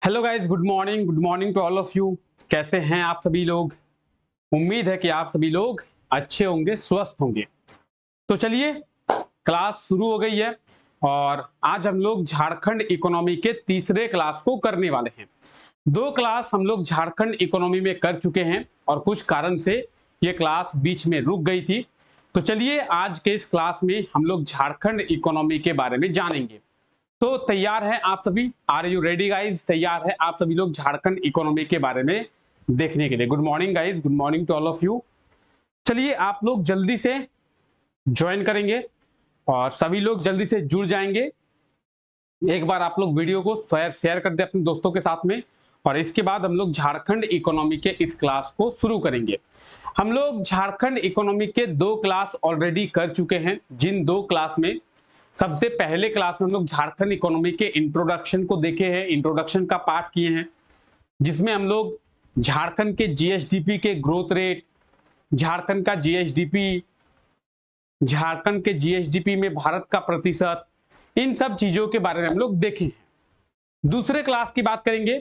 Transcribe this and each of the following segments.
Hello guys, good morning to all of you. कैसे हैं आप सभी लोग? उम्मीद है कि आप सभी लोग अच्छे होंगे, स्वस्थ होंगे। तो चलिए, क्लास शुरू हो गई है और आज हम लोग झारखंड इकोनॉमी के तीसरे क्लास को करने वाले हैं। दो क्लास हम लोग झारखंड इकोनॉमी में कर चुके हैं और कुछ कारण से ये क्लास बीच में रुक गई थी। तो चलिए, आज के इस क्लास में हम लोग झारखंड इकोनॉमी के बारे में जानेंगे। तो तैयार है आप सभी? Are you ready guys? तैयार है आप सभी लोग झारखंड इकोनॉमी के बारे में देखने के लिए? Good morning guys, good morning to all of you. चलिए, आप लोग जल्दी से ज्वाइन करेंगे और सभी लोग जल्दी से जुड़ जाएंगे। एक बार आप लोग वीडियो को शेयर कर दे अपने दोस्तों के साथ में और इसके बाद हम लोग झारखंड इकोनॉमी के इस क्लास को शुरू करेंगे। हम लोग झारखंड इकोनॉमी के दो क्लास ऑलरेडी कर चुके हैं, जिन दो क्लास में सबसे पहले क्लास में हम लोग झारखंड इकोनॉमी के इंट्रोडक्शन को देखे हैं, इंट्रोडक्शन का पार्ट किए हैं, जिसमें हम लोग झारखंड के जीएसडीपी के ग्रोथ रेट, झारखंड का जीएसडीपी, झारखंड के जीएसडीपी में भारत का प्रतिशत, इन सब चीजों के बारे में हम लोग देखे हैं। दूसरे क्लास की बात करेंगे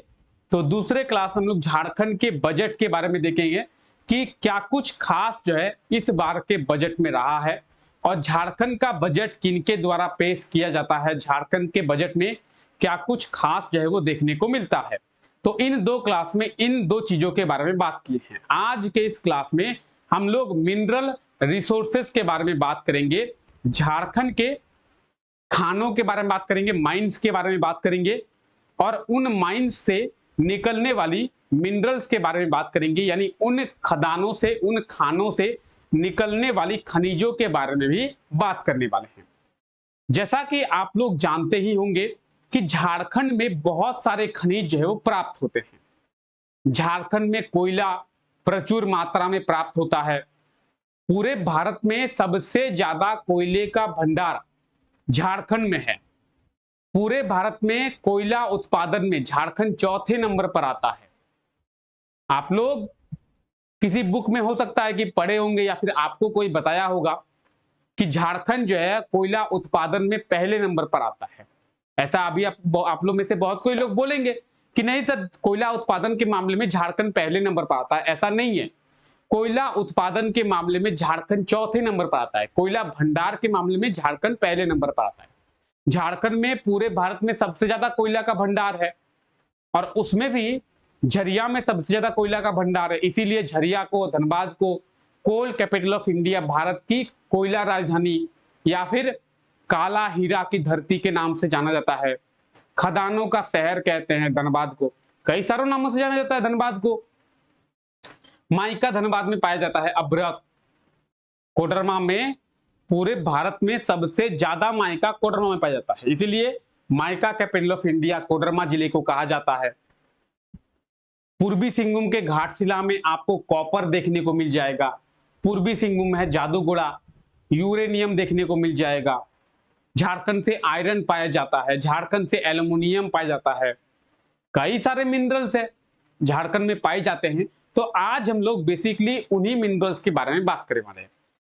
तो दूसरे क्लास में हम लोग झारखंड के बजट के बारे में देखेंगे कि क्या कुछ खास जो है इस बार के बजट में रहा है और झारखंड का बजट किनके द्वारा पेश किया जाता है, झारखंड के बजट में क्या कुछ खास जो है वो देखने को मिलता है। तो इन दो क्लास में इन दो चीजों के बारे में बात की है। आज के इस क्लास में हम लोग मिनरल रिसोर्सेस के बारे में बात करेंगे, झारखंड के खानों के बारे में बात करेंगे, माइंस के बारे में बात करेंगे और उन माइंस से निकलने वाली मिनरल्स के बारे में बात करेंगे, यानी उन खदानों से, उन खानों से निकलने वाली खनिजों के बारे में भी बात करने वाले हैं। जैसा कि आप लोग जानते ही होंगे कि झारखंड में बहुत सारे खनिज जो है वो प्राप्त होते हैं। झारखंड में कोयला प्रचुर मात्रा में प्राप्त होता है। पूरे भारत में सबसे ज्यादा कोयले का भंडार झारखंड में है। पूरे भारत में कोयला उत्पादन में झारखंड चौथे नंबर पर आता है। आप लोग किसी बुक में हो सकता है कि पढ़े होंगे या फिर आपको कोई बताया होगा कि झारखंड जो है कोयला उत्पादन में पहले नंबर पर आता है। ऐसा अभी आप लोग में से बहुत कोई लोग बोलेंगे कि नहीं सर, कोयला उत्पादन के मामले में झारखंड पहले नंबर पर आता है। ऐसा नहीं है। कोयला उत्पादन के मामले में झारखंड चौथे नंबर पर आता है। कोयला भंडार के मामले में झारखंड पहले नंबर पर आता है। झारखंड में पूरे भारत में सबसे ज्यादा कोयला का भंडार है और उसमें भी झरिया में सबसे ज्यादा कोयला का भंडार है। इसीलिए झरिया को, धनबाद को कोल कैपिटल ऑफ इंडिया, भारत की कोयला राजधानी या फिर काला हीरा की धरती के नाम से जाना जाता है। खदानों का शहर कहते हैं धनबाद को। कई सारों नामों से जाना जाता है धनबाद को। माइका धनबाद में पाया जाता है। अभ्रक, कोडरमा में पूरे भारत में सबसे ज्यादा माइका कोडरमा में पाया जाता है, इसीलिए mica capital of India Koderma जिले को कहा जाता है। पूर्वी सिंहभूम के घाटशिला में आपको कॉपर देखने को मिल जाएगा। पूर्वी सिंहभूम है जादूगोड़ा, यूरेनियम देखने को मिल जाएगा। झारखंड से आयरन पाया जाता है, झारखंड से एल्युमिनियम पाया जाता है। कई सारे मिनरल्स है झारखंड में पाए जाते हैं। तो आज हम लोग बेसिकली उन्हीं मिनरल्स के बारे में बात करने वाले हैं।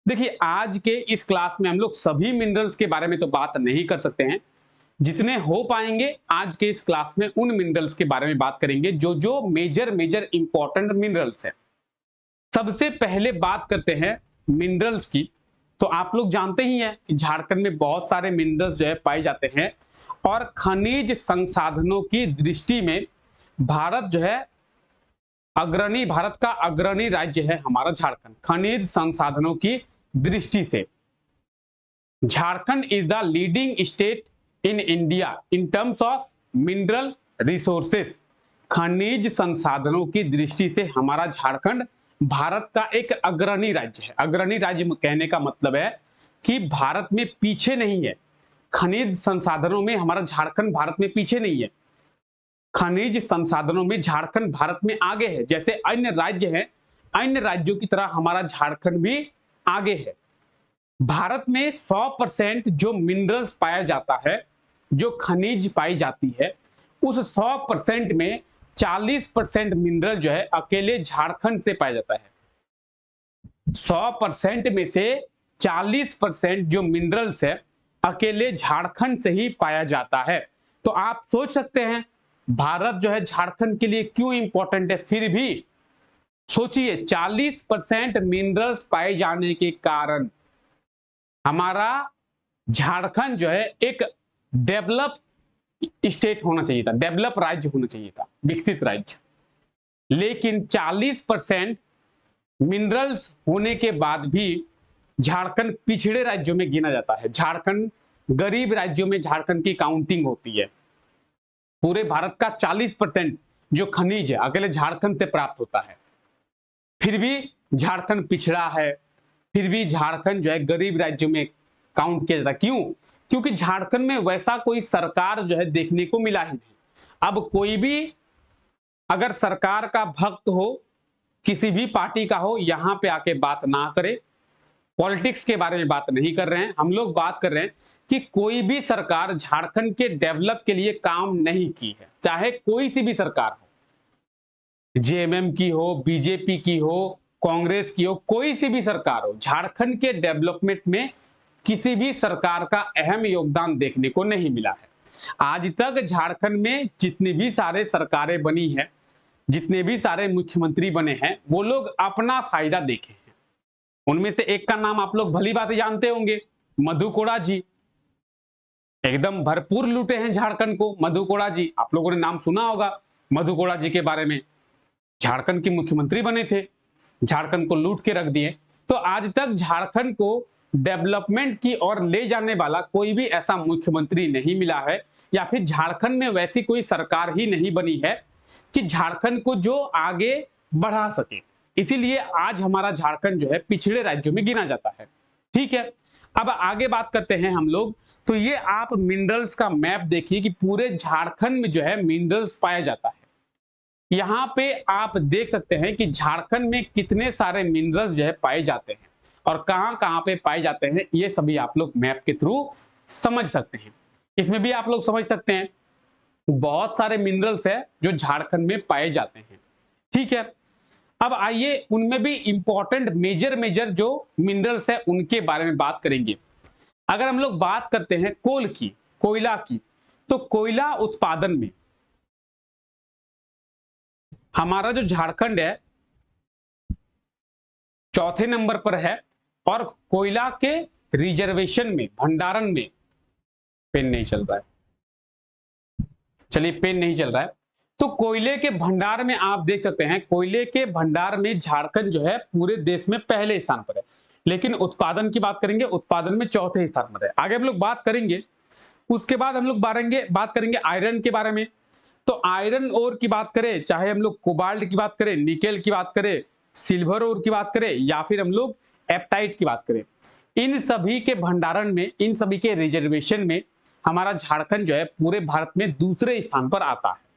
देखिए, आज के इस क्लास में हम लोग सभी मिनरल्स के बारे में तो बात नहीं कर सकते हैं। जितने हो पाएंगे आज के इस क्लास में उन मिनरल्स के बारे में बात करेंगे जो जो मेजर इंपॉर्टेंट मिनरल्स है। सबसे पहले बात करते हैं मिनरल्स की। तो आप लोग जानते ही हैं कि झारखंड में बहुत सारे मिनरल्स जो है पाए जाते हैं और खनिज संसाधनों की दृष्टि में भारत जो है अग्रणी, भारत का अग्रणी राज्य है हमारा झारखंड। खनिज संसाधनों की दृष्टि से Jharkhand is the leading state in India in terms of mineral resources. खनिज संसाधनों की दृष्टि से हमारा झारखंड भारत का एक अग्रणी राज्य है। अग्रणी राज्य कहने का मतलब है कि भारत में पीछे नहीं है। खनिज संसाधनों में हमारा झारखंड भारत में पीछे नहीं है। खनिज संसाधनों में झारखंड भारत में आगे है। जैसे अन्य राज्य हैं, अन्य राज्यों की तरह हमारा झारखंड भी आगे है। भारत में 100% जो मिनरल्स पाया जाता है, जो खनिज पाई जाती है, उस 100% में 40% मिनरल जो है अकेले झारखंड से पाया जाता है। 100% में से 40% जो मिनरल्स है अकेले झारखंड से ही पाया जाता है। तो आप सोच सकते हैं भारत जो है झारखंड के लिए क्यों इंपॉर्टेंट है, फिर भी सोचिए 40% मिनरल्स पाए जाने के कारण हमारा झारखंड जो है एक डेवलप स्टेट होना चाहिए था, डेवलप राज्य होना चाहिए था, विकसित राज्य। लेकिन 40% मिनरल्स होने के बाद भी झारखंड पिछड़े राज्यों में गिना जाता है। झारखंड गरीब राज्यों में झारखंड की काउंटिंग होती है। पूरे भारत का 40% जो खनिज है अकेले झारखंड से प्राप्त होता है, फिर भी झारखंड पिछड़ा है, फिर भी झारखंड जो है गरीब राज्यों में काउंट किया जाता है। क्यों? क्योंकि झारखंड में वैसा कोई सरकार जो है देखने को मिला ही नहीं। अब कोई भी अगर सरकार का भक्त हो, किसी भी पार्टी का हो, यहां पे आके बात ना करे। पॉलिटिक्स के बारे में बात नहीं कर रहे हैं हम लोग, बात कर रहे हैं कि कोई भी सरकार झारखंड के डेवलप के लिए काम नहीं की है, चाहे कोई सी भी सरकार हो, जेएमएम की हो, बीजेपी की हो, कांग्रेस की हो, कोई सी भी सरकार हो, झारखंड के डेवलपमेंट में किसी भी सरकार का अहम योगदान देखने को नहीं मिला है। आज तक झारखंड में जितनी भी सारे सरकारें बनी हैं, जितने भी सारे मुख्यमंत्री बने हैं, वो लोग अपना फायदा देखे हैं। उनमें से एक का नाम आप लोग भली बात जानते होंगे, मधु कोड़ा जी। एकदम भरपूर लूटे हैं झारखंड को मधु कोड़ा जी। आप लोगों ने नाम सुना होगा मधु कोड़ा जी के बारे में। झारखंड के मुख्यमंत्री बने थे, झारखंड को लूट के रख दिए। तो आज तक झारखंड को डेवलपमेंट की ओर ले जाने वाला कोई भी ऐसा मुख्यमंत्री नहीं मिला है, या फिर झारखंड में वैसी कोई सरकार ही नहीं बनी है कि झारखंड को जो आगे बढ़ा सके। इसीलिए आज हमारा झारखंड जो है पिछड़े राज्यों में गिना जाता है। ठीक है, अब आगे बात करते हैं हम लोग। तो ये आप मिनरल्स का मैप देखिए कि पूरे झारखंड में जो है मिनरल्स पाया जाता है। यहाँ पे आप देख सकते हैं कि झारखंड में कितने सारे मिनरल्स जो है पाए जाते हैं और कहां कहां पे पाए जाते हैं, ये सभी आप लोग मैप के थ्रू समझ सकते हैं। इसमें भी आप लोग समझ सकते हैं बहुत सारे मिनरल्स है जो झारखंड में पाए जाते हैं। ठीक है, अब आइए उनमें भी इंपॉर्टेंट मेजर जो मिनरल्स है उनके बारे में बात करेंगे। अगर हम लोग बात करते हैं कोल की, कोयला की, तो कोयला उत्पादन में हमारा जो झारखंड है चौथे नंबर पर है, और कोयला के रिजर्वेशन में, भंडारण में, पेन नहीं चल रहा है, चलिए पेन नहीं चल रहा है। तो कोयले के भंडार में आप देख सकते हैं, कोयले के भंडार में झारखंड जो है पूरे देश में पहले स्थान पर है। लेकिन उत्पादन की बात करेंगे, उत्पादन में चौथे स्थान पर है। आगे हम लोग बात करेंगे। उसके बाद हम लोग बात करेंगे आयरन के बारे में। तो आयरन ओर की बात करें, चाहे हम लोग कोबाल्ट की बात करें, निकेल की बात करें, सिल्वर ओर की बात करें, या फिर हम लोग एप्टाइट की बात करें, इन सभी के भंडारण में, इन सभी के रिजर्वेशन में हमारा झारखंड जो है पूरे भारत में दूसरे स्थान पर आता है।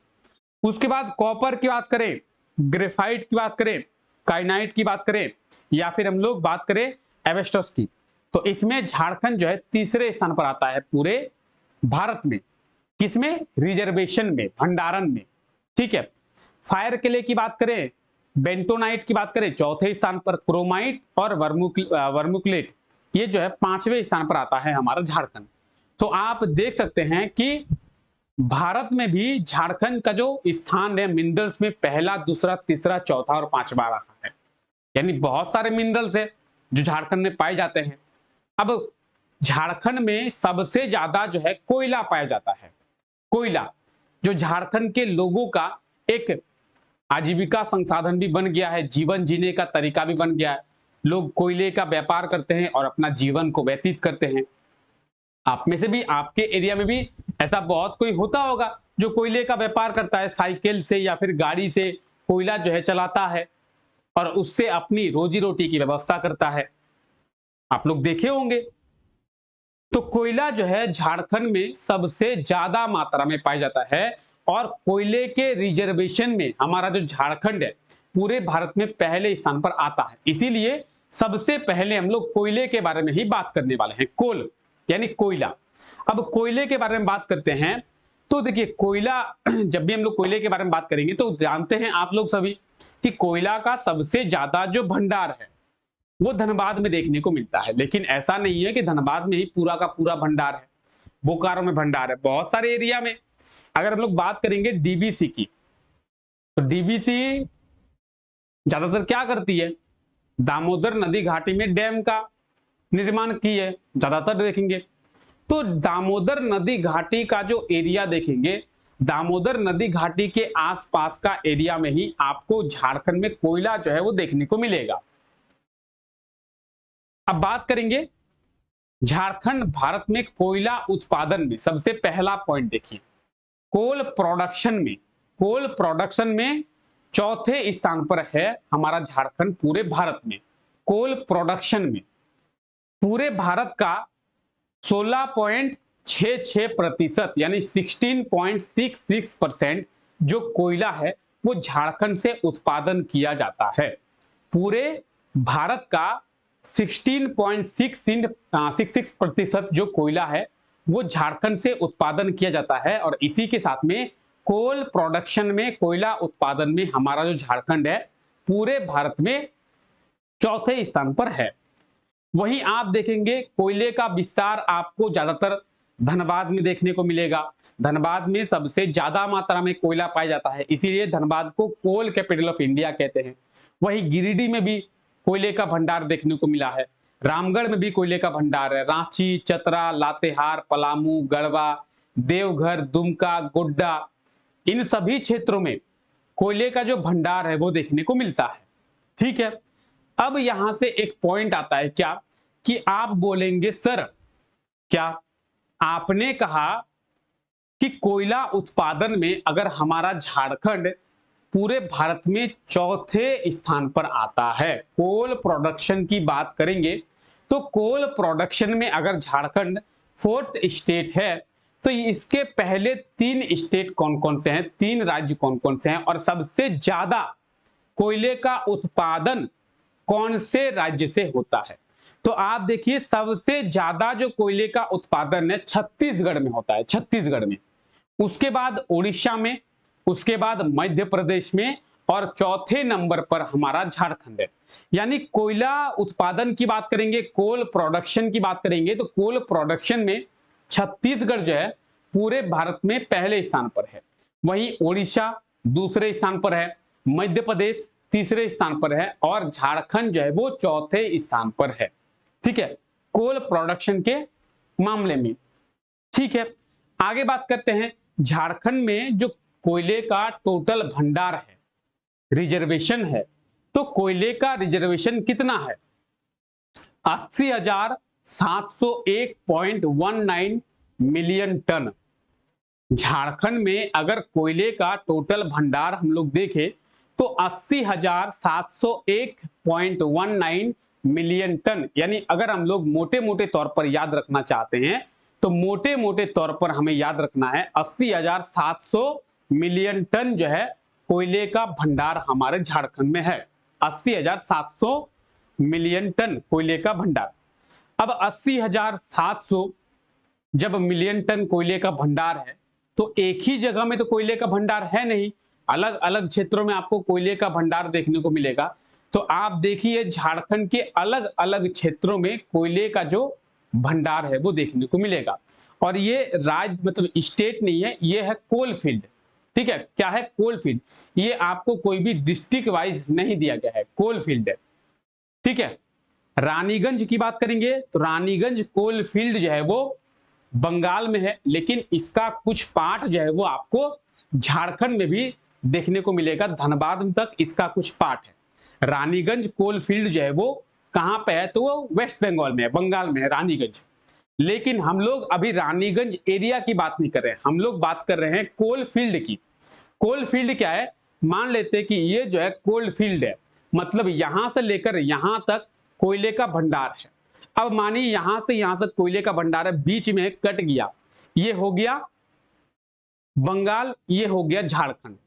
उसके बाद कॉपर की बात करें, ग्रेफाइट की बात करें, काइनाइट की बात करें, या फिर हम लोग बात करें एवेस्टस की, तो इसमें झारखंड जो है तीसरे स्थान पर आता है पूरे भारत में। किसमें? रिजर्वेशन में, भंडारण में। ठीक है, फायर के लिए की बात करें, बेंटोनाइट की बात करें चौथे स्थान पर, क्रोमाइट और वर्मुक्लेट ये जो है पांचवें स्थान पर आता है हमारा झारखंड। तो आप देख सकते हैं कि भारत में भी झारखंड का जो स्थान है मिनरल्स में पहला, दूसरा, तीसरा, चौथा और पांचवा रहा है। यानी बहुत सारे मिनरल्स है जो झारखंड में पाए जाते हैं। अब झारखंड में सबसे ज्यादा जो है कोयला पाया जाता है। कोयला जो झारखंड के लोगों का एक आजीविका संसाधन भी बन गया है, जीवन जीने का तरीका भी बन गया है। लोग कोयले का व्यापार करते हैं और अपना जीवन को व्यतीत करते हैं। आप में से भी, आपके एरिया में भी ऐसा बहुत कोई होता होगा जो कोयले का व्यापार करता है, साइकिल से या फिर गाड़ी से कोयला जो है चलाता है और उससे अपनी रोजी रोटी की व्यवस्था करता है। आप लोग देखे होंगे। तो कोयला जो है झारखंड में सबसे ज्यादा मात्रा में पाया जाता है, और कोयले के रिजर्वेशन में हमारा जो झारखंड है पूरे भारत में पहले स्थान पर आता है। इसीलिए सबसे पहले हम लोग कोयले के बारे में ही बात करने वाले हैं। कोल यानी कोयला। अब कोयले के बारे में बात करते हैं तो देखिए कोयला, जब भी हम लोग कोयले के बारे में बात करेंगे तो जानते हैं आप लोग सभी कि कोयला का सबसे ज्यादा जो भंडार है वो धनबाद में देखने को मिलता है। लेकिन ऐसा नहीं है कि धनबाद में ही पूरा का पूरा भंडार है, बोकारो में भंडार है, बहुत सारे एरिया में। अगर हम लोग बात करेंगे डीबीसी की, तो डीबीसी ज्यादातर क्या करती है, दामोदर नदी घाटी में डैम का निर्माण की है, ज्यादातर देखेंगे। तो दामोदर नदी घाटी का जो एरिया देखेंगे, दामोदर नदी घाटी के आसपास का एरिया में ही आपको झारखंड में कोयला जो है वो देखने को मिलेगा। अब बात करेंगे झारखंड भारत में कोयला उत्पादन में, सबसे पहला पॉइंट देखिए, कोल प्रोडक्शन में चौथे स्थान पर है हमारा झारखंड पूरे भारत में। कोल प्रोडक्शन में पूरे भारत का 16.66% यानी 16.66% जो कोयला है वो झारखंड से उत्पादन किया जाता है। पूरे भारत का 16.66% जो कोयला है वो झारखंड से उत्पादन किया जाता है। और इसी के साथ में कोल प्रोडक्शन में, कोयला उत्पादन में हमारा जो झारखंड है पूरे भारत में चौथे स्थान पर है। वहीं आप देखेंगे कोयले का विस्तार आपको ज्यादातर धनबाद में देखने को मिलेगा। धनबाद में सबसे ज्यादा मात्रा में कोयला पाया जाता है, इसीलिए धनबाद को कोल कैपिटल ऑफ इंडिया कहते हैं। वहीं गिरिडीह में भी कोयले का भंडार देखने को मिला है। रामगढ़ में भी कोयले का भंडार है। रांची, चतरा, लातेहार, पलामू, गढ़वा, देवघर, दुमका, गोड्डा, इन सभी क्षेत्रों में कोयले का जो भंडार है वो देखने को मिलता है। ठीक है, अब यहां से एक पॉइंट आता है क्या, कि आप बोलेंगे सर क्या आपने कहा कि कोयला उत्पादन में अगर हमारा झारखंड पूरे भारत में चौथे स्थान पर आता है, कोल प्रोडक्शन की बात करेंगे तो कोल प्रोडक्शन में अगर झारखंड फोर्थ स्टेट है, तो इसके पहले 3 स्टेट कौन कौन से हैं, 3 राज्य कौन कौन से हैं, और सबसे ज्यादा कोयले का उत्पादन कौन से राज्य से होता है। तो आप देखिए सबसे ज्यादा जो कोयले का उत्पादन है छत्तीसगढ़ में होता है, छत्तीसगढ़ में, उसके बाद उड़ीसा में, उसके बाद मध्य प्रदेश में, और चौथे नंबर पर हमारा झारखंड है। यानी कोयला उत्पादन की बात करेंगे, कोल प्रोडक्शन की बात करेंगे, तो कोल प्रोडक्शन में छत्तीसगढ़ जो है पूरे भारत में पहले स्थान पर है। वहीं उड़ीसा दूसरे स्थान पर है, मध्य प्रदेश तीसरे स्थान पर है, और झारखंड जो है वो चौथे स्थान पर है। ठीक है, कोल प्रोडक्शन के मामले में। ठीक है, आगे बात करते हैं झारखंड में जो कोयले का टोटल भंडार है, रिजर्वेशन है, तो कोयले का रिजर्वेशन कितना है, 80,701.19 मिलियन टन। झारखंड में अगर कोयले का टोटल भंडार हम लोग देखें तो 80,701.19 मिलियन टन, यानी अगर हम लोग मोटे मोटे तौर पर याद रखना चाहते हैं तो मोटे मोटे तौर पर हमें याद रखना है 80,700 मिलियन टन जो है कोयले का भंडार हमारे झारखंड में है। 80,700 मिलियन टन कोयले का भंडार। अब 80,700 जब मिलियन टन कोयले का भंडार है तो एक ही जगह में तो कोयले का भंडार है नहीं, अलग अलग क्षेत्रों में आपको कोयले का भंडार देखने को मिलेगा। तो आप देखिए झारखंड के अलग अलग क्षेत्रों में कोयले का जो भंडार है वो देखने को मिलेगा। और ये राज्य मतलब स्टेट नहीं है, ये है कोल फील्ड। ठीक है, क्या है, कोल फील्ड। ये आपको कोई भी डिस्ट्रिक्ट वाइज नहीं दिया गया है, कोल फील्ड है। ठीक है, रानीगंज की बात करेंगे तो रानीगंज कोल फील्ड जो है वो बंगाल में है, लेकिन इसका कुछ पार्ट जो है वो आपको झारखंड में भी देखने को मिलेगा, धनबाद तक इसका कुछ पार्ट है। रानीगंज कोल फील्ड जो है वो कहां पे है, तो वो वेस्ट बंगाल में है, बंगाल में है रानीगंज। लेकिन हम लोग अभी रानीगंज एरिया की बात नहीं कर रहे हैं, हम लोग बात कर रहे हैं कोल फील्ड की। कोल फील्ड क्या है, मान लेते हैं कि ये जो है कोल फील्ड है, मतलब यहां से लेकर यहां तक कोयले का भंडार है। अब मानिए यहां से यहां तक कोयले का भंडार है, बीच में कट गया, ये हो गया बंगाल, ये हो गया झारखंड,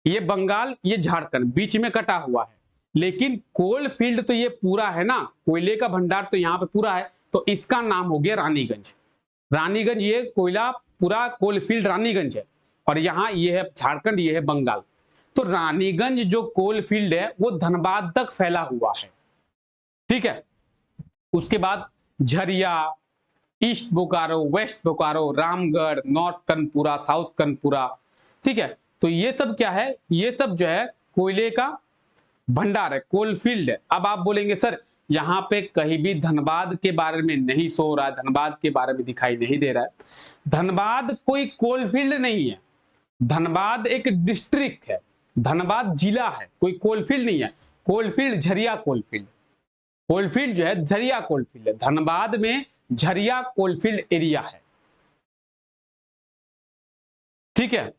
ये बंगाल ये झारखंड बीच में कटा हुआ है। लेकिन कोल फील्ड तो ये पूरा है ना, कोयले का भंडार तो यहाँ पे पूरा है, तो इसका नाम हो गया रानीगंज। रानीगंज ये कोयला पूरा कोल फील्ड रानीगंज है, और यहाँ ये है झारखंड, ये है बंगाल। तो रानीगंज जो कोल फील्ड है वो धनबाद तक फैला हुआ है। ठीक है, उसके बाद Jharia, East Bokaro, West Bokaro, Ramgarh, North Kanpura, South Kanpura. ठीक है, तो ये सब क्या है, ये सब जो है कोयले का भंडार है, कोल फील्ड है। अब आप बोलेंगे सर यहाँ पे कहीं भी धनबाद के बारे में नहीं सो रहा है, धनबाद के बारे में दिखाई नहीं दे रहा है। धनबाद कोई कोल फील्ड नहीं है, धनबाद एक डिस्ट्रिक्ट है, धनबाद जिला है, कोई कोलफील्ड नहीं है। कोलफील्ड झरिया कोलफील्ड, कोलफील्ड जो है झरिया कोलफील्ड है, धनबाद में झरिया कोलफील्ड एरिया है। ठीक है,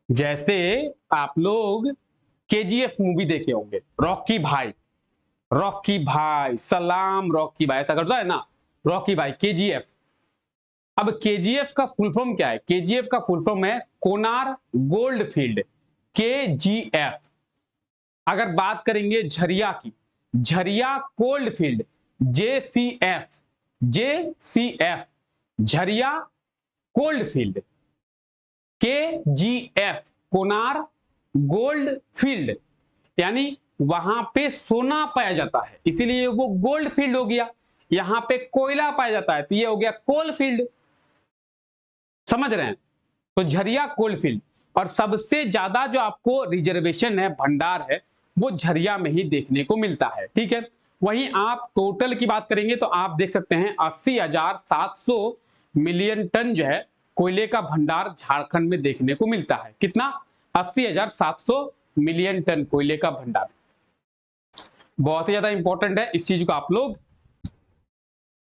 जैसे आप लोग केजीएफ मूवी देखे होंगे, रॉकी भाई, रॉकी भाई सलाम, रॉकी भाई ऐसा करता है ना, रॉकी भाई, केजीएफ। अब केजीएफ का फुल फॉर्म क्या है, केजीएफ का फुल फॉर्म है कोनार गोल्ड फील्ड, केजीएफ। अगर बात करेंगे झरिया की, Jharia coal field, JCF, JCF, Jharia coal field, KGF, Konar gold field, यानी वहां पे सोना पाया जाता है इसीलिए वो गोल्ड फील्ड हो गया। यहां पे कोयला पाया जाता है तो ये हो गया कोल फील्ड। समझ रहे हैं, तो झरिया कोल फील्ड। और सबसे ज्यादा जो आपको रिजर्वेशन है, भंडार है, वो झरिया में ही देखने को मिलता है। ठीक है, वहीं आप टोटल की बात करेंगे तो आप देख सकते हैं 80,700 मिलियन टन जो है कोयले का भंडार झारखंड में देखने को मिलता है। कितना, 80,700 मिलियन टन कोयले का भंडार। बहुत ही ज्यादा इंपॉर्टेंट है, इस चीज को आप लोग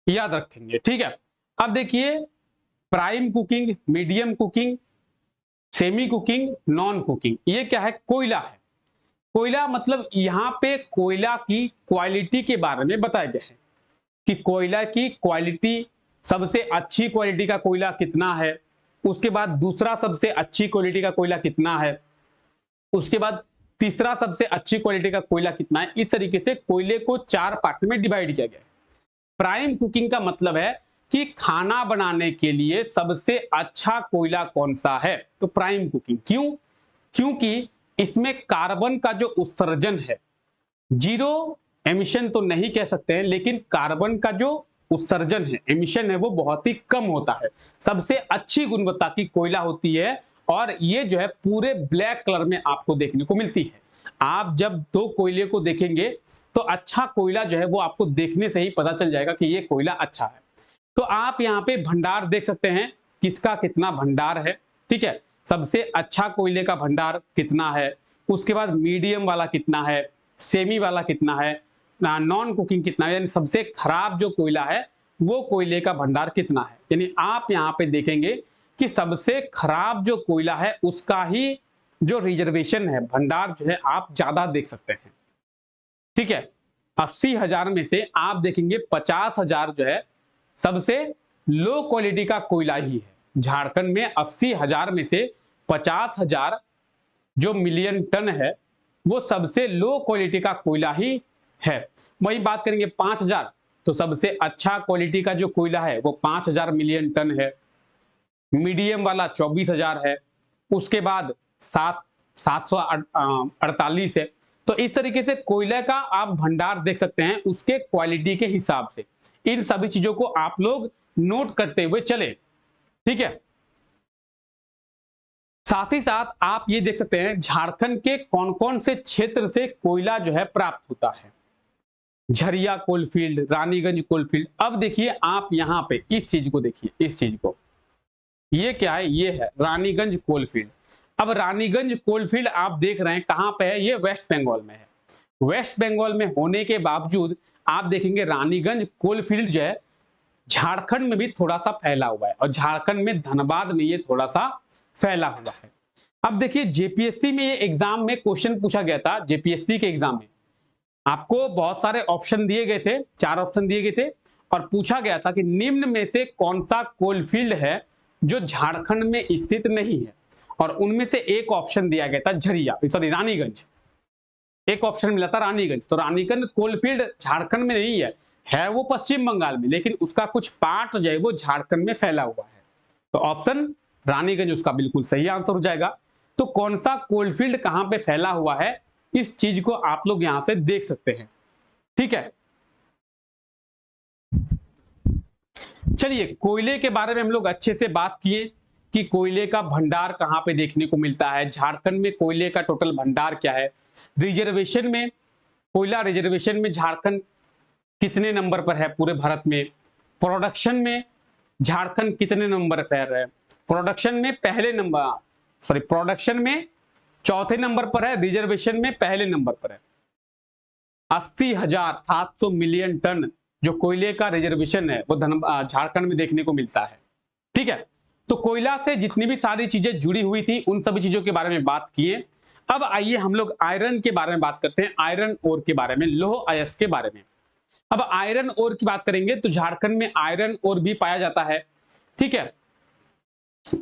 याद रखेंगे। ठीक है, अब देखिए prime cooking, medium cooking, semi cooking, non cooking, ये क्या है, कोयला है। कोयला मतलब यहां पे कोयला की क्वालिटी के बारे में बताया गया है कि कोयला की क्वालिटी, सबसे अच्छी क्वालिटी का कोयला कितना है, उसके बाद दूसरा सबसे अच्छी क्वालिटी का कोयला कितना है, उसके बाद तीसरा सबसे अच्छी क्वालिटी का कोयला कितना है। इस तरीके से कोयले को 4 पार्ट में डिवाइड किया गया है। प्राइम कुकिंग का मतलब है कि खाना बनाने के लिए सबसे अच्छा कोयला कौन सा है, तो प्राइम कुकिंग। क्यों, क्योंकि इसमें कार्बन का जो उत्सर्जन है, जीरो एमिशन तो नहीं कह सकते हैं, लेकिन कार्बन का जो उत्सर्जन है, एमिशन है, वो बहुत ही कम होता है। सबसे अच्छी गुणवत्ता की कोयला होती है और ये जो है पूरे ब्लैक कलर में आपको देखने को मिलती है। आप जब दो कोयले को देखेंगे तो अच्छा कोयला जो है वो आपको देखने से ही पता चल जाएगा कि ये कोयला अच्छा है। तो आप यहाँ पे भंडार देख सकते हैं, किसका कितना भंडार है। ठीक है, सबसे अच्छा कोयले का भंडार कितना है, उसके बाद मीडियम वाला कितना है, सेमी वाला कितना है, नॉन कुकिंग कितना है, यानी सबसे खराब जो कोयला है वो कोयले का भंडार कितना है। यानी आप यहाँ पे देखेंगे कि सबसे खराब जो कोयला है उसका ही जो रिजर्वेशन है, भंडार जो है आप ज्यादा देख सकते हैं। ठीक है, 80,000 में से आप देखेंगे 50,000 जो है सबसे लो क्वालिटी का कोयला ही है। झारखंड में 80,000 में से 50,000 जो मिलियन टन है वो सबसे लो क्वालिटी का कोयला ही है। वही बात करेंगे 5,000, तो सबसे अच्छा क्वालिटी का जो कोयला है वो 5,000 मिलियन टन है। मीडियम वाला 24,000 है, उसके बाद 748 है। तो इस तरीके से कोयले का आप भंडार देख सकते हैं उसके क्वालिटी के हिसाब से। इन सभी चीजों को आप लोग नोट करते हुए चले। ठीक है, साथ ही साथ आप ये देख सकते हैं झारखंड के कौन कौन से क्षेत्र से कोयला जो है प्राप्त होता है। Jharia coalfield, Raniganj coalfield. अब देखिए आप यहां पे इस चीज को देखिए, इस चीज को, ये क्या है, ये है रानीगंज कोलफील्ड। अब रानीगंज कोलफील्ड आप देख रहे हैं कहां पे है, ये वेस्ट बंगाल में है। वेस्ट बंगाल में होने के बावजूद आप देखेंगे रानीगंज कोलफील्ड जो है झारखंड में भी थोड़ा सा फैला हुआ है और झारखंड में धनबाद में ये थोड़ा सा फैला हुआ है। अब देखिए जेपीएससी में ये एग्जाम में क्वेश्चन पूछा गया था, जेपीएससी के एग्जाम में आपको बहुत सारे ऑप्शन दिए गए थे, 4 ऑप्शन दिए गए थे और पूछा गया था कि निम्न में से कौन सा कोलफील्ड है जो झारखंड में स्थित नहीं है, और उनमें से एक ऑप्शन दिया गया था झरिया, सॉरी रानीगंज। एक ऑप्शन मिला था रानीगंज। तो रानीगंज कोलफील्ड झारखंड में नहीं है वो पश्चिम बंगाल में, लेकिन उसका कुछ पार्ट जो है वो झारखंड में फैला हुआ है। तो ऑप्शन रानीगंज उसका बिल्कुल सही आंसर हो जाएगा। तो कौन सा कोलफील्ड कहां पे फैला हुआ है, इस चीज को आप लोग यहां से देख सकते हैं। ठीक है, चलिए, कोयले के बारे में हम लोग अच्छे से बात किए कि कोयले का भंडार कहाँ पे देखने को मिलता है, झारखंड में कोयले का टोटल भंडार क्या है, रिजर्वेशन में, कोयला रिजर्वेशन में झारखंड कितने नंबर पर है पूरे भारत में, प्रोडक्शन में झारखंड कितने नंबर पर है, प्रोडक्शन में पहले नंबर, सॉरी प्रोडक्शन में चौथे नंबर पर है, रिजर्वेशन में पहले नंबर पर है। 80,700 मिलियन टन जो कोयले का रिजर्वेशन है वो झारखंड में देखने को मिलता है। ठीक है, तो कोयला से जितनी भी सारी चीजें जुड़ी हुई थी उन सभी चीजों के बारे में बात किए। अब आइए हम लोग आयरन के बारे में बात करते हैं, आयरन ओर के बारे में, लौह अयस्क के बारे में। अब आयरन ओर की बात करेंगे तो झारखंड में आयरन ओर भी पाया जाता है। ठीक है,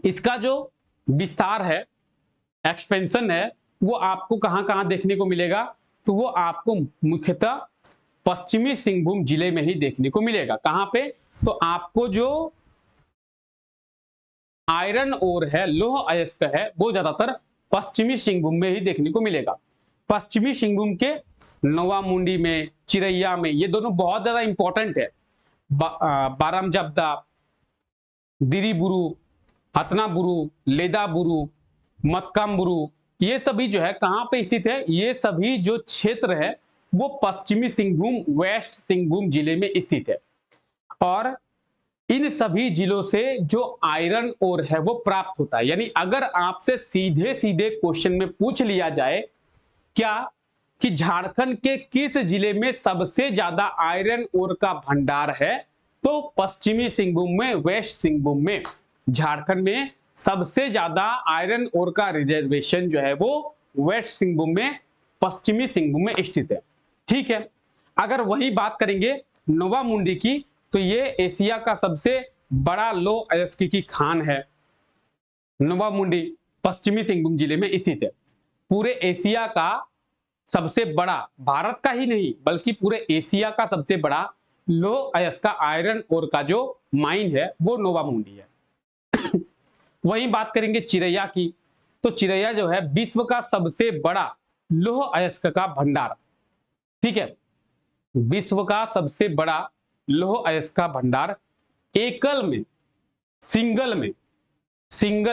इसका जो विस्तार है, एक्सपेंशन है, वो आपको कहां कहां देखने को मिलेगा, तो वो आपको मुख्यतः पश्चिमी सिंहभूम जिले में ही देखने को मिलेगा। कहां पे, तो आपको जो आयरन ओर है, लौह अयस्क है, वो ज्यादातर पश्चिमी सिंहभूम में ही देखने को मिलेगा। पश्चिमी सिंहभूम के नवामुंडी में, चिरैया में, ये दोनों बहुत ज्यादा इंपॉर्टेंट है। बारामजब्दा, दिरीबुरु, हतनाबुरु, लेदाबुरु, मतकामबुरु, ये सभी जो है कहां पे स्थित है, ये सभी जो क्षेत्र है वो पश्चिमी सिंहभूम, वेस्ट सिंहभूम जिले में स्थित है। और इन सभी जिलों से जो आयरन ओर है वो प्राप्त होता है। यानी अगर आपसे सीधे सीधे क्वेश्चन में पूछ लिया जाए क्या कि झारखंड के किस जिले में सबसे ज्यादा आयरन ओर का भंडार है, तो पश्चिमी सिंहभूम में, वेस्ट सिंहभूम में, झारखंड में सबसे ज्यादा आयरन ओर का रिजर्वेशन जो है वो वेस्ट सिंहभूम में, पश्चिमी सिंहभूम में स्थित है। ठीक है, अगर वही बात करेंगे नोवामुंडी की, तो ये एशिया का सबसे बड़ा लौह अयस्क की खान है। नोवामुंडी पश्चिमी सिंहभूम जिले में स्थित है। पूरे एशिया का सबसे बड़ा, भारत का ही नहीं बल्कि पूरे एशिया का सबसे बड़ा लौह अयस्क का आयरन ओर का जो माइन है वो नोवामुंडी है। वहीं बात करेंगे चिरैया की, तो चिरैया जो है विश्व का सबसे बड़ा लौह अयस्क का भंडार। ठीक है, विश्व का सबसे बड़ा लौह अयस्क का भंडार, एकल में, सिंगल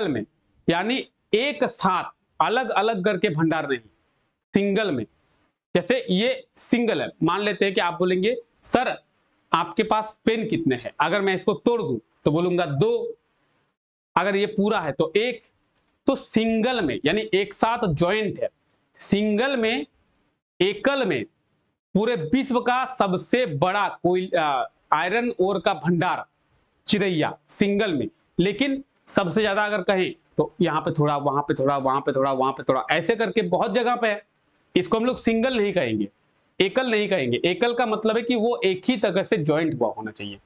में, यानी एक साथ अलग अलग करके भंडार नहीं, सिंगल में। जैसे ये सिंगल है, मान लेते हैं कि आप बोलेंगे सर आपके पास पेन कितने हैं, अगर मैं इसको तोड़ दूं तो बोलूंगा 2, अगर ये पूरा है तो 1। तो सिंगल में यानी एक साथ ज्वाइंट है, सिंगल में, एकल में पूरे विश्व का सबसे बड़ा कोई आयरन ओर का भंडार चिरैया, सिंगल में। लेकिन सबसे ज्यादा अगर कहें तो यहाँ पे थोड़ा, वहां पे थोड़ा, वहां पे थोड़ा, वहां पे थोड़ा, ऐसे करके बहुत जगह पे है। इसको हम लोग सिंगल नहीं कहेंगे, एकल नहीं कहेंगे। एकल का मतलब है कि वो एक ही तरह से ज्वाइंट हुआ होना चाहिए।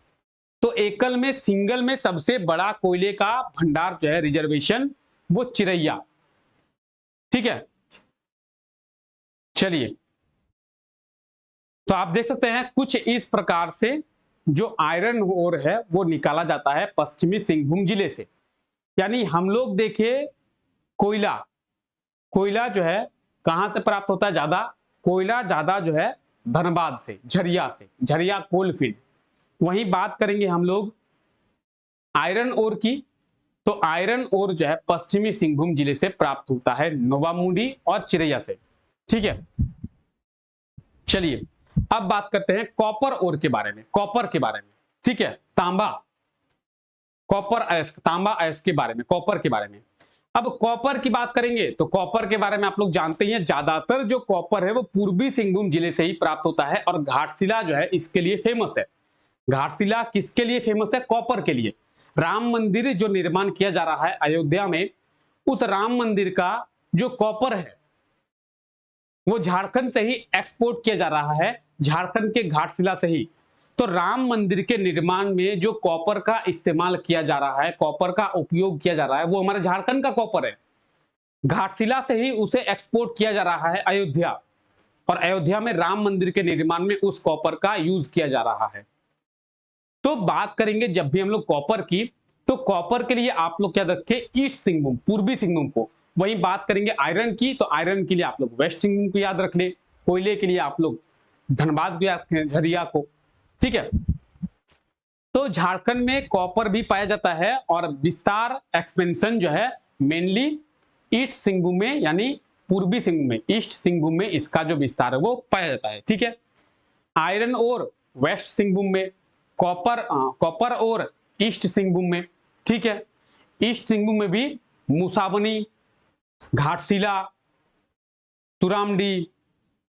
तो एकल में, सिंगल में सबसे बड़ा कोयले का भंडार जो है, रिजर्वेशन, वो चिरैया। ठीक है, चलिए, तो आप देख सकते हैं कुछ इस प्रकार से जो आयरन ओर है वो निकाला जाता है पश्चिमी सिंहभूम जिले से। यानी हम लोग देखें कोयला, कोयला जो है कहां से प्राप्त होता है ज्यादा, कोयला ज्यादा जो है धनबाद से, झरिया से, झरिया कोलफील्ड। वहीं बात करेंगे हम लोग आयरन ओर की, तो आयरन ओर जो है पश्चिमी सिंहभूम जिले से प्राप्त होता है, नोवामुंडी और चिरैया से। ठीक है, चलिए अब बात करते हैं कॉपर ओर के बारे में, कॉपर के बारे में। ठीक है, तांबा, कॉपर अयस्क, तांबा अयस्क के बारे में, कॉपर के बारे में। अब कॉपर की बात करेंगे तो कॉपर के बारे में आप लोग जानते हैं, ज्यादातर जो कॉपर है वो पूर्वी सिंहभूम जिले से ही प्राप्त होता है। और घाटशिला जो है इसके लिए फेमस है। घाटशिला किसके लिए फेमस है, कॉपर के लिए। राम मंदिर जो निर्माण किया जा रहा है अयोध्या में, उस राम मंदिर का जो कॉपर है वो झारखंड से ही एक्सपोर्ट किया जा रहा है, झारखंड के घाटशिला से ही। तो राम मंदिर के निर्माण में जो कॉपर का इस्तेमाल किया जा रहा है, कॉपर का उपयोग किया जा रहा है, वो हमारे झारखंड का कॉपर है। घाटशिला से ही उसे एक्सपोर्ट किया जा रहा है अयोध्या, और अयोध्या में राम मंदिर के निर्माण में उस कॉपर का यूज किया जा रहा है। तो बात करेंगे जब भी हम लोग कॉपर की, तो कॉपर के लिए आप लोग क्या रखें, ईस्ट सिंहभूम, पूर्वी सिंहभूम को। वहीं बात करेंगे आयरन की, तो आयरन के लिए आप लोग वेस्ट सिंहभूम को याद रख ले। कोयले के लिए आप लोग धनबाद को याद रखें, झरिया को। ठीक है, तो झारखंड में कॉपर भी पाया जाता है और विस्तार एक्सपेंशन जो है मेनली ईस्ट सिंहभूम में यानी पूर्वी सिंहभूम में, ईस्ट सिंहभूम में इसका जो विस्तार है वो पाया जाता है। ठीक है। आयरन और वेस्ट सिंहभूम में, कॉपर और ईस्ट सिंहभूम में। ठीक है। ईस्ट सिंहभूम में भी मुसाबनी, घाटशिला, तुरामडी,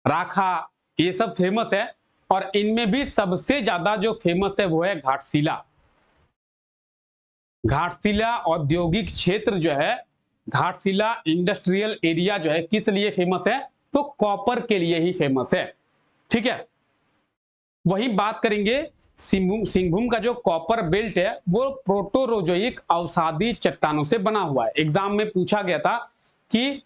राखा, ये सब फेमस है और इनमें भी सबसे ज्यादा जो फेमस है वो है घाटशिला। घाटशिला औद्योगिक क्षेत्र जो है, घाटशिला इंडस्ट्रियल एरिया जो है किस लिए फेमस है, तो कॉपर के लिए ही फेमस है। ठीक है। वही बात करेंगे सिंहभूम का जो कॉपर बेल्ट है वो प्रोटोरोजोइक अवसादी चट्टानों से बना हुआ है। एग्जाम में पूछा गया था कि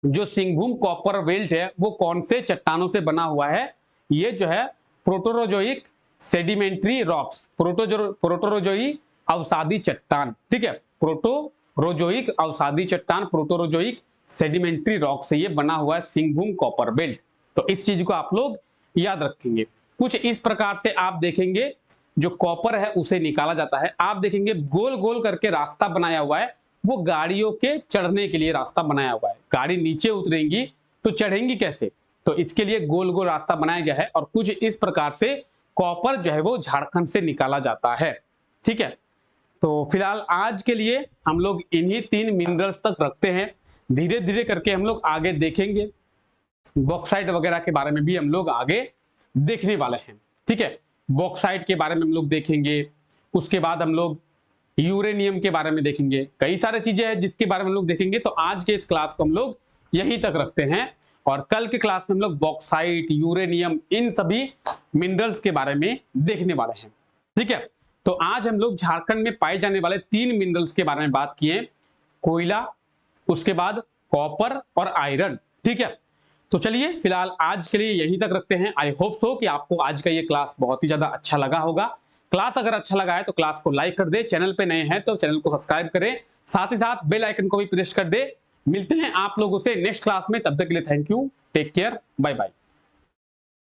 जो सिंहभूम कॉपर बेल्ट है वो कौन से चट्टानों से बना हुआ है, ये जो है प्रोटोरोजोइक सेडिमेंट्री रॉक्स, प्रोटोरोजोइक अवसादी चट्टान। ठीक है। प्रोटोरोजोइक अवसादी चट्टान, प्रोटोरोजोइक सेडिमेंट्री रॉक से ये बना हुआ है सिंहभूम कॉपर बेल्ट। तो इस चीज को आप लोग याद रखेंगे। कुछ इस प्रकार से आप देखेंगे जो कॉपर है उसे निकाला जाता है। आप देखेंगे गोल गोल करके रास्ता बनाया हुआ है, वो गाड़ियों के चढ़ने के लिए रास्ता बनाया हुआ है। गाड़ी नीचे उतरेंगी तो चढ़ेंगी कैसे, तो इसके लिए गोल गोल रास्ता बनाया गया है और कुछ इस प्रकार से कॉपर जो है वो झारखंड से निकाला जाता है। ठीक है। तो फिलहाल आज के लिए हम लोग इन्हीं 3 मिनरल्स तक रखते हैं। धीरे धीरे करके हम लोग आगे देखेंगे, बॉक्साइट वगैरह के बारे में भी हम लोग आगे देखने वाले हैं। ठीक है। बॉक्साइट के बारे में हम लोग देखेंगे, उसके बाद हम लोग यूरेनियम के बारे में देखेंगे, कई सारी चीजें हैं जिसके बारे में हम लोग देखेंगे। तो आज के इस क्लास को हम लोग यहीं तक रखते हैं और कल के क्लास में हम लोग बॉक्साइट, यूरेनियम, इन सभी मिनरल्स के बारे में देखने वाले हैं। ठीक है। तो आज हम लोग झारखंड में पाए जाने वाले 3 मिनरल्स के बारे में बात किए, कोयला, उसके बाद कॉपर और आयरन। ठीक है। तो चलिए फिलहाल आज के लिए यहीं तक रखते हैं। आई होप सो कि आपको आज का ये क्लास बहुत ही ज्यादा अच्छा लगा होगा। क्लास अगर अच्छा लगा है तो क्लास को लाइक कर दे, चैनल पे नए हैं तो चैनल को सब्सक्राइब करें, साथ ही साथ बेल आइकन को भी प्रेस कर दे। मिलते हैं आप लोगों से नेक्स्ट क्लास में, तब तक के लिए thank you, take care, bye bye.